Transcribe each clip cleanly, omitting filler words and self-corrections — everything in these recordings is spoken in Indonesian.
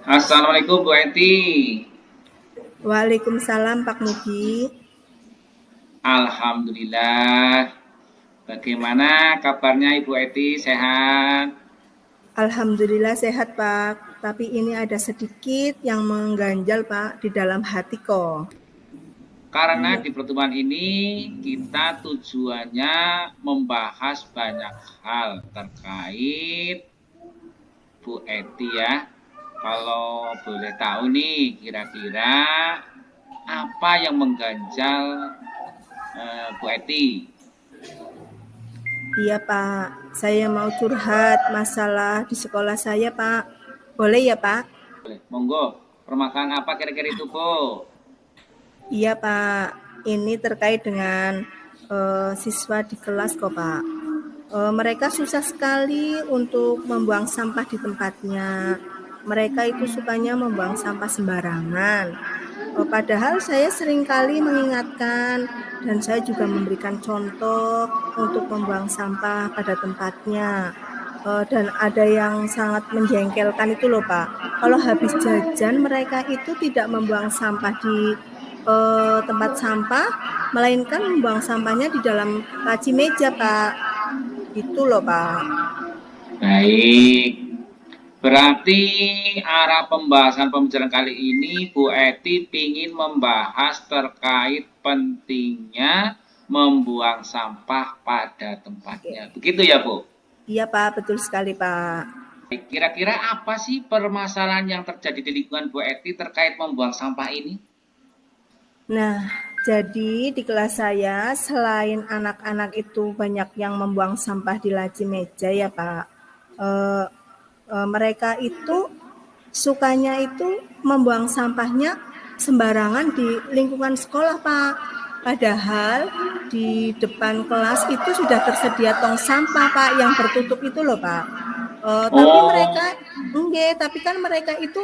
Assalamualaikum Bu Eti. Waalaikumsalam Pak Mugi. Alhamdulillah. Bagaimana kabarnya Ibu Eti? Sehat? Alhamdulillah sehat Pak. Tapi ini ada sedikit yang mengganjal Pak di dalam hati kok. Karena di pertemuan ini kita tujuannya membahas banyak hal terkait Bu Eti ya. Kalau boleh tahu nih, kira-kira apa yang mengganjal Bu Eti? Iya Pak, saya mau curhat masalah di sekolah saya Pak. Boleh ya Pak? Boleh, monggo. Permasalahan apa kira-kira itu Bu? Iya Pak, ini terkait dengan siswa di kelas kok Pak. Mereka susah sekali untuk membuang sampah di tempatnya. Mereka itu sukanya membuang sampah sembarangan. Padahal saya seringkali mengingatkan dan saya juga memberikan contoh untuk membuang sampah pada tempatnya. Dan ada yang sangat menjengkelkan itu loh Pak. Kalau habis jajan mereka itu tidak membuang sampah di tempat sampah, melainkan membuang sampahnya di dalam laci meja Pak. Itu loh Pak. Baik. Berarti arah pembahasan pembicaraan kali ini Bu Eti ingin membahas terkait pentingnya membuang sampah pada tempatnya. Begitu ya Bu? Iya Pak, betul sekali Pak. Kira-kira apa sih permasalahan yang terjadi di lingkungan Bu Eti terkait membuang sampah ini? Nah, jadi di kelas saya selain anak-anak itu banyak yang membuang sampah di laci meja ya Pak. Eh, Mereka itu sukanya itu membuang sampahnya sembarangan di lingkungan sekolah Pak. Padahal di depan kelas itu sudah tersedia tong sampah Pak yang tertutup itu loh Pak. Tapi Oh, mereka enggak, tapi kan mereka itu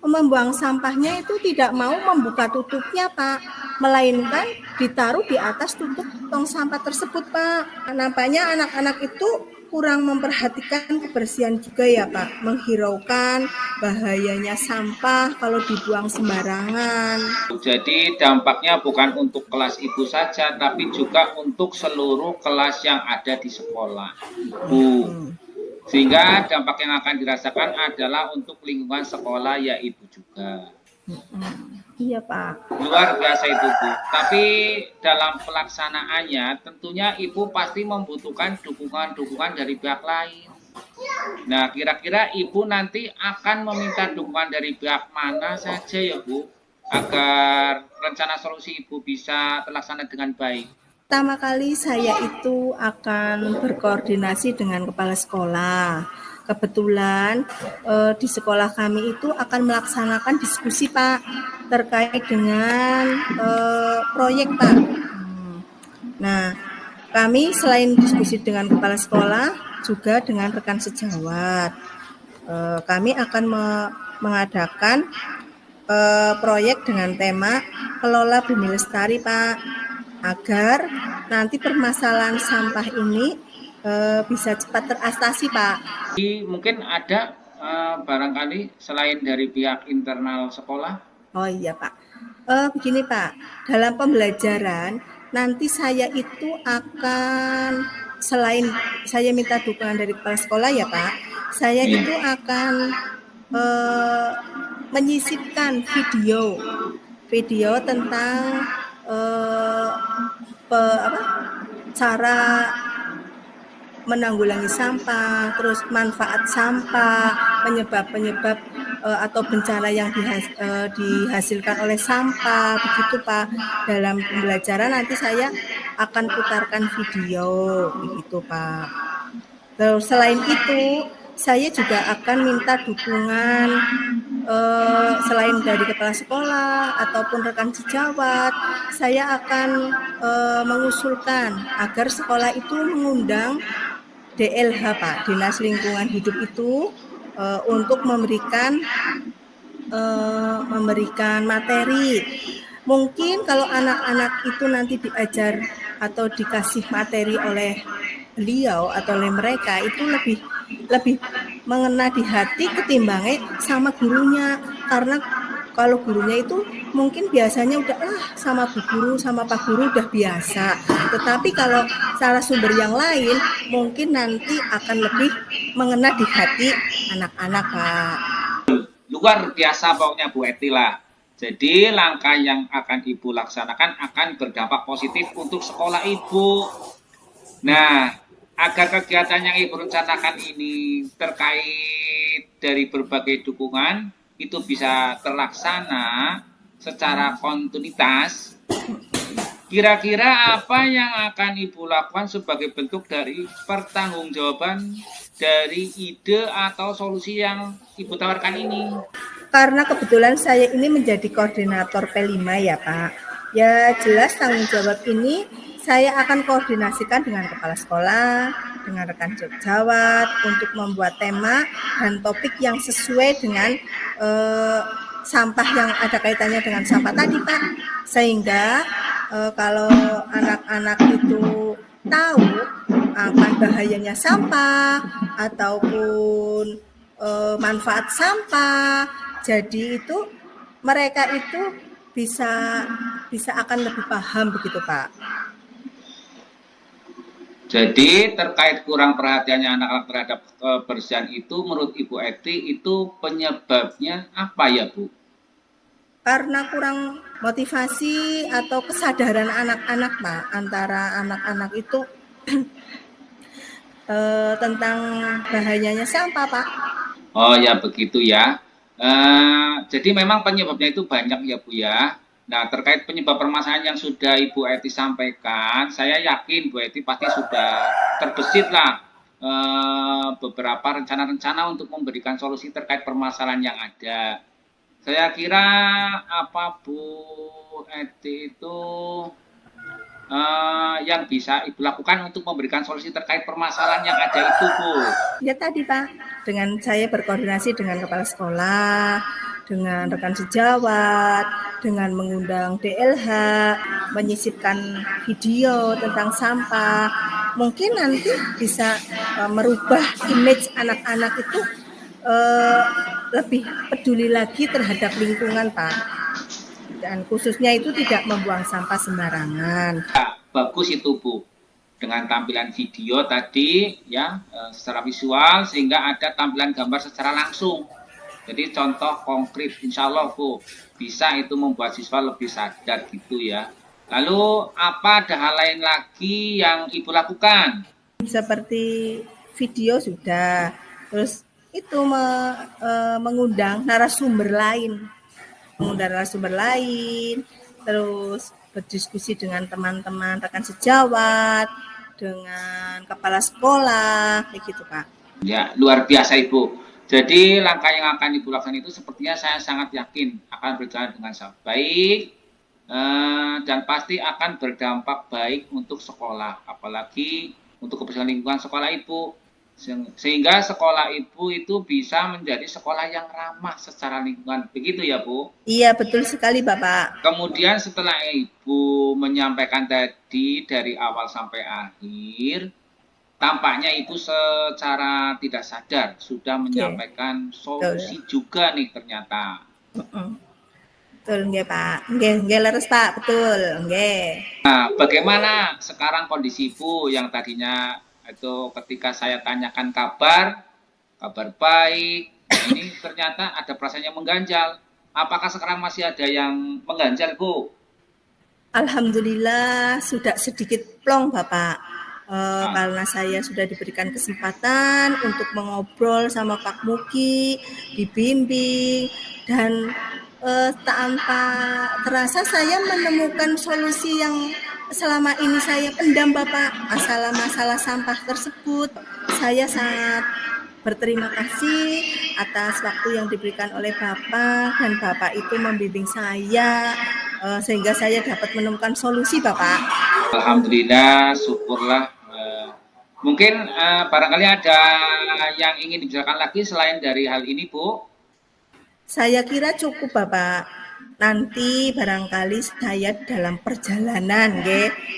membuang sampahnya itu tidak mau membuka tutupnya Pak, melainkan ditaruh di atas tutup tong sampah tersebut Pak. Nampaknya anak-anak itu kurang memperhatikan kebersihan juga ya Pak, menghiraukan bahayanya sampah kalau dibuang sembarangan. jadi dampaknya bukan untuk kelas ibu saja, tapi juga untuk seluruh kelas yang ada di sekolah. Bu, sehingga dampak yang akan dirasakan adalah untuk lingkungan sekolah yaitu juga. Iya Pak. Luar biasa itu Bu. Tapi dalam pelaksanaannya tentunya Ibu pasti membutuhkan dukungan-dukungan dari pihak lain. Nah, kira-kira Ibu nanti akan meminta dukungan dari pihak mana saja ya Bu, agar rencana solusi Ibu bisa terlaksana dengan baik. Pertama kali saya itu akan berkoordinasi dengan kepala sekolah. Kebetulan di sekolah kami itu akan melaksanakan diskusi Pak terkait dengan proyek Pak. Nah, kami selain diskusi dengan kepala sekolah juga dengan rekan sejawat. Kami akan mengadakan proyek dengan tema kelola bumi lestari Pak, agar nanti permasalahan sampah ini bisa cepat teratasi Pak. Jadi mungkin ada barangkali selain dari pihak internal sekolah. Oh iya Pak, begini Pak, dalam pembelajaran nanti saya itu akan, selain saya minta dukungan dari kepala sekolah ya Pak, saya itu Iya. akan eh, menyisipkan video tentang eh, apa, cara menanggulangi sampah, terus manfaat sampah, penyebab-penyebab atau bencana yang dihasilkan oleh sampah, begitu Pak. Dalam pembelajaran nanti saya akan putarkan video, begitu Pak. Terus selain itu, saya juga akan minta dukungan selain dari kepala sekolah ataupun rekan sejawat. Saya akan mengusulkan agar sekolah itu mengundang DLH Pak, Dinas Lingkungan Hidup itu untuk memberikan materi. Mungkin kalau anak-anak itu nanti diajar atau dikasih materi oleh beliau atau oleh mereka itu lebih lebih mengena di hati ketimbangnya sama gurunya. Karena kalau gurunya itu mungkin biasanya udah sama Bu Guru, sama Pak Guru udah biasa. Tetapi kalau salah sumber yang lain mungkin nanti akan lebih mengena di hati anak-anak, Pak. Luar biasa pokoknya Bu Eti lah. Jadi langkah yang akan Ibu laksanakan akan berdampak positif untuk sekolah Ibu. Nah, agar kegiatan yang Ibu rencanakan ini terkait dari berbagai dukungan itu bisa terlaksana secara kontinuitas, kira-kira apa yang akan Ibu lakukan sebagai bentuk dari pertanggungjawaban dari ide atau solusi yang Ibu tawarkan ini? Karena kebetulan saya ini menjadi koordinator P5 ya Pak. Ya jelas tanggung jawab ini saya akan koordinasikan dengan kepala sekolah, dengan rekan sejawat untuk membuat tema dan topik yang sesuai dengan sampah yang ada kaitannya dengan sampah tadi Pak. Sehingga kalau anak-anak itu tahu akan bahayanya sampah ataupun manfaat sampah, jadi itu mereka itu bisa akan lebih paham begitu Pak. Jadi terkait kurang perhatiannya anak-anak terhadap kebersihan itu menurut Ibu Eti itu penyebabnya apa ya Bu? Karena kurang motivasi atau kesadaran anak-anak Pak, antara anak-anak itu tentang bahayanya sampah Pak. Oh ya begitu ya. Jadi memang penyebabnya itu banyak ya Bu ya. Nah terkait penyebab permasalahan yang sudah Ibu Eti sampaikan, saya yakin Bu Eti pasti sudah terbesit lah beberapa rencana-rencana untuk memberikan solusi terkait permasalahan yang ada. Saya kira apa Bu Eti itu yang bisa Ibu lakukan untuk memberikan solusi terkait permasalahan yang ada itu Bu? Ya tadi Pak, dengan saya berkoordinasi dengan kepala sekolah, dengan rekan sejawat, dengan mengundang DLH, menyisipkan video tentang sampah, mungkin nanti bisa merubah image anak-anak itu lebih peduli lagi terhadap lingkungan Pak. Dan khususnya itu tidak membuang sampah sembarangan. Ya, bagus itu Bu. Dengan tampilan video tadi ya secara visual sehingga ada tampilan gambar secara langsung. Jadi contoh konkret insya Allah Bu bisa itu membuat siswa lebih sadar gitu ya. Lalu apa ada hal lain lagi yang Ibu lakukan? Seperti video sudah, terus itu mengundang narasumber lain, terus berdiskusi dengan teman-teman rekan sejawat, dengan kepala sekolah, kayak gitu Pak. Ya, luar biasa Ibu. Jadi langkah yang akan Ibu lakukan itu sepertinya saya sangat yakin akan berjalan dengan sangat baik dan pasti akan berdampak baik untuk sekolah, apalagi untuk kebersihan lingkungan sekolah Ibu. Sehingga sekolah Ibu itu bisa menjadi sekolah yang ramah secara lingkungan. Begitu ya Bu? Iya, betul sekali Bapak. Kemudian setelah Ibu menyampaikan tadi dari awal sampai akhir, tampaknya Ibu secara tidak sadar sudah menyampaikan solusi juga nih ternyata. Betul nggih Pak. Nggih leres Pak, betul. Nggih. Nah, bagaimana sekarang kondisi Ibu yang tadinya itu ketika saya tanyakan kabar baik, ini ternyata ada perasaan yang mengganjal. Apakah sekarang masih ada yang mengganjal, Bu? Alhamdulillah sudah sedikit plong, Bapak. Karena saya sudah diberikan kesempatan untuk mengobrol sama Pak Muki, dibimbing, dan tanpa terasa saya menemukan solusi yang selama ini saya pendam Bapak, masalah-masalah sampah tersebut. Saya sangat berterima kasih atas waktu yang diberikan oleh Bapak, dan Bapak itu membimbing saya sehingga saya dapat menemukan solusi Bapak. Alhamdulillah, syukurlah. Mungkin barangkali ada yang ingin dibicarakan lagi selain dari hal ini Bu? Saya kira cukup Bapak. Nanti barangkali saya dalam perjalanan,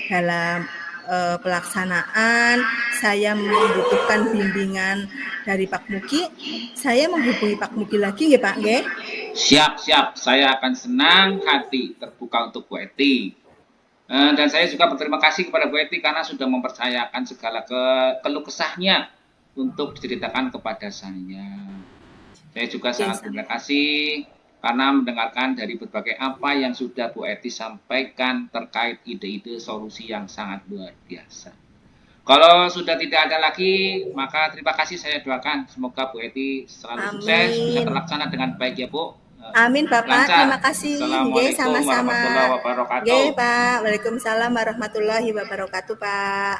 dalam pelaksanaan saya membutuhkan bimbingan dari Pak Mugi, saya menghubungi Pak Mugi lagi ya Pak, nggih? Siap. Saya akan senang hati terbuka untuk Bu Eti. Dan saya juga berterima kasih kepada Bu Eti karena sudah mempercayakan segala keluh kesahnya untuk diceritakan kepada saya. Saya juga sangat berterima kasih karena mendengarkan dari berbagai apa yang sudah Bu Eti sampaikan terkait ide-ide solusi yang sangat luar biasa. Kalau sudah tidak ada lagi, maka terima kasih saya doakan. Semoga Bu Eti selalu sukses, bisa terlaksana dengan baik ya Bu. Amin Bapak, Lancar. terima kasih. Nggih, Assalamualaikum sama-sama. warahmatullahi wabarakatuh. Nggih Pak, Waalaikumsalam warahmatullahi wabarakatuh Pak.